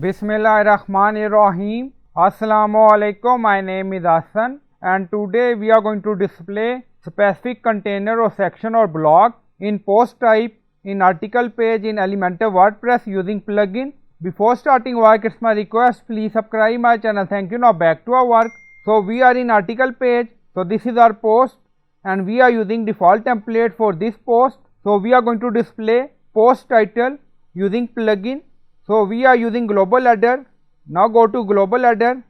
Bismillahirrahmanirrahim. Assalamualaikum. My name is Hassan and today we are going to display specific container or section or block in post type in article page in Elementor WordPress using plugin. Before starting work, it's my request, please subscribe my channel. Thank you. Now back to our work. So we are in article page. So this is our post and we are using default template for this post. So we are going to display post title using plugin. So we are using global header. Now go to global header.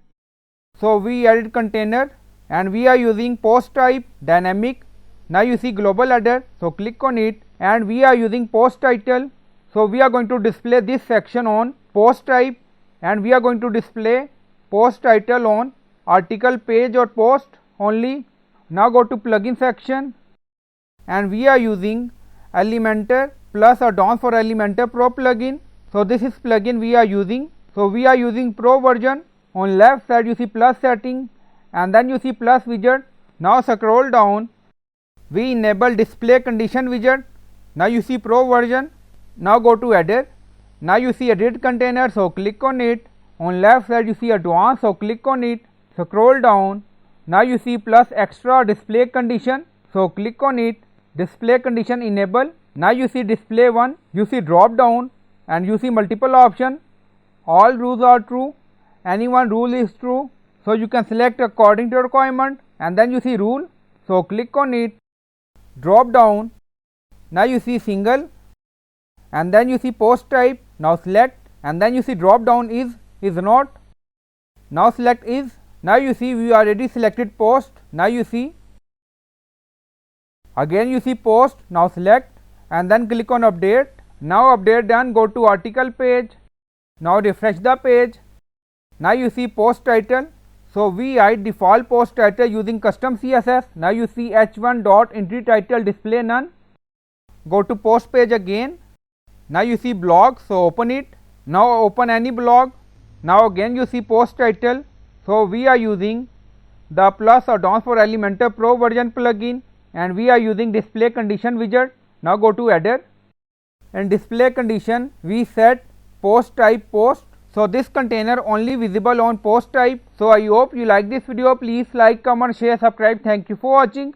So we added container and we are using post type dynamic. Now you see global header. So click on it and we are using post title. So we are going to display this section on post type and we are going to display post title on article page or post only. Now go to plugin section and we are using Elementor plus add-ons for Elementor Pro plugin. So this is plugin we are using. So we are using Pro version. On left side you see plus setting and then you see plus widget. Now scroll down. We enable display condition widget. Now you see Pro version. Now go to edit. Now you see edit container. So click on it. On left side you see advanced. So click on it. Scroll down. Now you see plus extra display condition. So click on it. Display condition enable. Now you see display one. You see drop down. And you see multiple option. All rules are true. Any one rule is true. So you can select according to requirement and then you see rule. So click on it. Drop down. Now you see single and then you see post type. Now select and then you see drop down is not. Now select is. Now you see we already selected post. Now you see again you see post. Now select and then click on update. Now update done. Go to article page. Now refresh the page. Now you see post title. So we hide default post title using custom CSS. Now you see h1 dot entry title display none. Go to post page again. Now you see blog. So open it. Now open any blog. Now again you see post title. So we are using the plus add-ons for Elementor Pro version plugin and we are using display condition widget. Now go to header. In display condition we set post type post. So this container only visible on post type. So I hope you like this video. Please like, comment, share, subscribe. Thank you for watching.